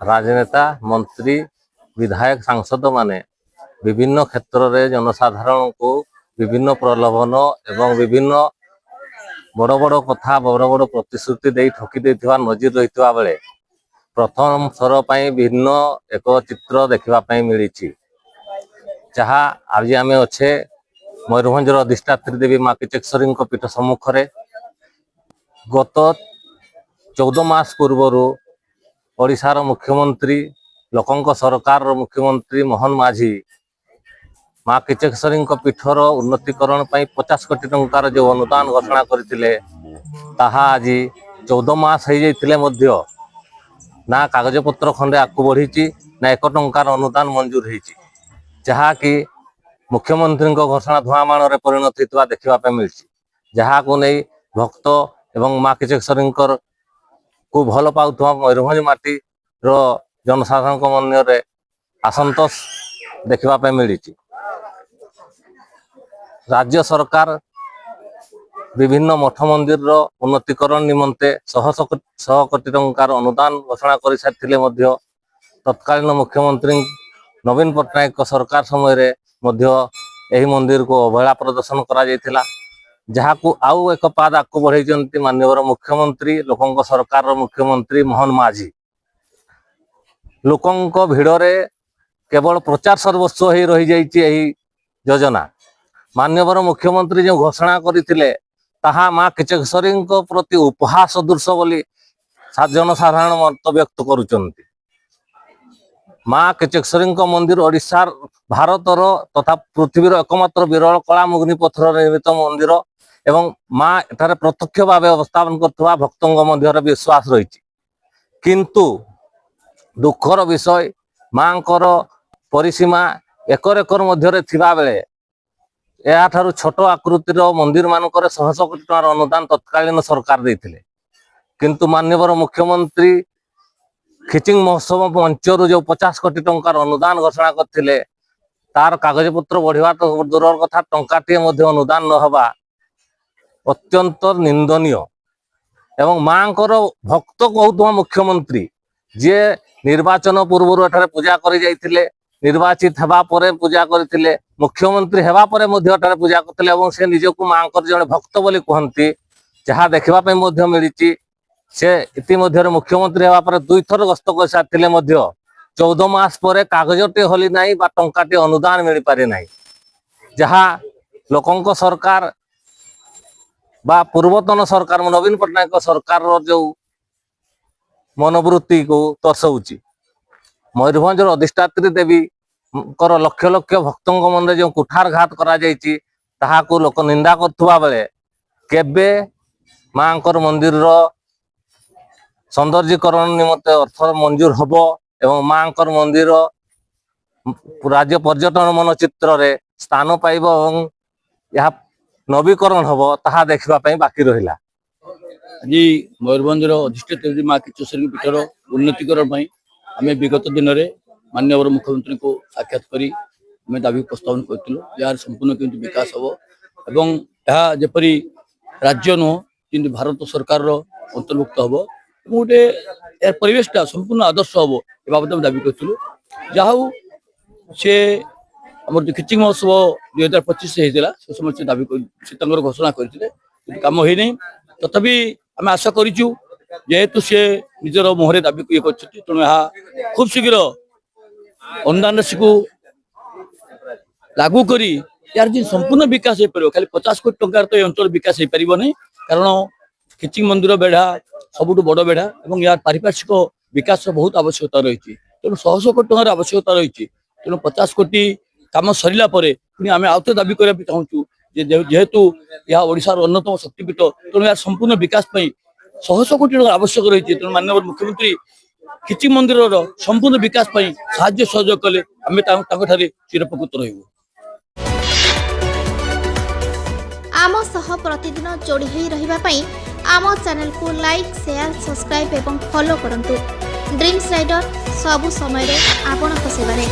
राजनेता मंत्री विधायक सांसद माने विभिन्न क्षेत्र में जनसाधारण को विभिन्न प्रलोभन एवं विभिन्न बड़ बड़ कथा बड़ बड़ प्रतिश्रुति दे ठकी देथिबा नजर रही बेले प्रथम थर पर भिन्न एक चित्र देखापी मिली जहाँ आज आम अच्छे मयूरभंजर अधिष्ठात्री देवी माँ किचकेश्वरी पीठ सम्मुख में गत 14 मास पूर्वर ओडिशार मुख्यमंत्री लोकंक सरकार मुख्यमंत्री मोहन माझी माँ किचकेश्वरी पीठर उन्नतीकरण 50 कोटी टंकार जो अनुदान घोषणा करते आज 14 मास हो जाते ना कागजपत्र खंडे आगू बढ़ी ना 1 टंकार अनुदान मंजूर होती जहाँ कि मुख्यमंत्री घोषणा धुआंबाण परिणत होता देखा मिली जहाँ को नहीं भक्त एवं माँ किचकेश्वरी को भल पाउथुवा मयूरभंज माटी जनसाधारण मन में असंतोष देखा मिली। राज्य सरकार विभिन्न मठ मंदिर उन्नतीकरण निमंते 100 कोटी टंकार अनुदान घोषणा कर सारी तत्कालीन मुख्यमंत्री नवीन पट्टनायक सरकार समय यही मंदिर को अवहेला प्रदर्शन करा जहाँ को आउ एक पाद आगू बढ़ाई माननीय मुख्यमंत्री लोकंक सरकार मुख्यमंत्री मोहन माझी लोकंक भिड़े केवल प्रचार सर्वस्व हो रही जाइए योजना माननीय मुख्यमंत्री जो घोषणा करते माँ किचकेश्वरी प्रति उपहास सदृश बोली जनसाधारण मत व्यक्त करुचंती। माँ किचकेश्वरी मंदिर ओडिशा भारतर तथा पृथ्वीर एकमात्र विरल कला मुग्नि पत्थर निर्मित मंदिर एवं माँ एठारे प्रत्यक्ष भाव अवस्थापन करथुवा भक्तों मध्य विश्वास रही किंतु दुखर विषय माँकर परिसीमा एकर एकर मध्य थिबा बेले याठारु छोट आकृतिर मंदिर मानकर 100 कोटी टंकार अनुदान तत्कालीन सरकार देथिले किंतु माननीय मुख्यमंत्री खिचिंग महोत्सव मंचर जो 50 कोटी टंकार अनुदान घोषणा करथिले तार कागजपत्र बढ़िया तो दूर कथा टंकाटे अनुदान न हवा अत्यंत निंदनीय एवं माँकर भक्त कहूथुवा मुख्यमंत्री जे निर्वाचन पूर्व एठारे पूजा करि जाइथिले निर्वाचित हेबा परे पूजा करथिले मुख्यमंत्री हेबा परे मध्ये एठारे पूजा करथिले एवं से निजको माँकर जने भक्त बोली कहंती जहाँ देखा मिली से इतिमध्य मुख्यमंत्री हेबा परे 2 थर गस्त कर साथिले 14 मास पर कागजटे हली ना टंकाटे अनुदान मिल पारे ना जहाँ लोकंक सरकार बा पूर्वतन सरकार नवीन पट्टनायक सरकार जो मनोवृत्ति को दर्शाऊँच मयूरभंजर अधिष्ठात्री देवी लक्ष लक्ष भक्तों मन जो कुठारघात करा लोक निंदा करुवा बेले केबे माँकर मंदिर सौंदर्यीकरण निमंते अर्थ मंजूर हब एवं माँकर मंदिर राज्य पर्यटन मानचित्र रे स्थान पाइब एवं यह नवीकरण हम ताहा देखा बाकी रहा। आज मयूरभंजर अधिष्ठात्री माँ किचकेश्वरी पीठर उन्नतीकरण आम विगत दिन में माननीय मुख्यमंत्री को साक्षात करी दाबी प्रस्तावन करूँ यार संपूर्ण किंतु विकास हम एवं यह जपरी राज्य नुह कि भारत सरकार अंतर्भुक्त हम गोटे यार परिवेशटा संपूर्ण आदर्श हम ए बाबद दाबी करूँ जहाँ से आम जो खिचिंग महोत्सव 2025 होता से समय से दाबी से घोषणा करते कम होना तथापि आम आशा करूँ जेहेतु सी निजर मुहरे दाबी ये तेणु यह खूब शीघ्र अनुदान राशि को लागू करी यार जी संपूर्ण विकास हो पार खाली 50 कोटी टंकार तो अंचल विकास हो पार नहीं कारण खिचिंग मंदिर बेढ़ा सबुठ बड़ बेढ़ा और यार पारिपार्श्विक विकास बहुत आवश्यकता रही तेणु 100 कोटी टंकार आवश्यकता रही तेणु 50 कोटी काम सरला पुणी आम आउे दाबी करने चाहूँ जेहेतु यह ओडिशार अन्यतम शक्तिपीठ तेणु यार संपूर्ण विकास 100 कोटी टंका आवश्यक रही तेणु माननीय मुख्यमंत्री खिचिंग मंदिर संपूर्ण विकास साहाय्य सहयोग कले आम चिरपकृत रही। आम सह प्रतिदिन जोड़ी होई रहिबा पई आम चैनल को लाइक शेयर सब्सक्राइब एवं फॉलो करंतु। ड्रीम्स राइडर सबु समय रे आपन सेवारे।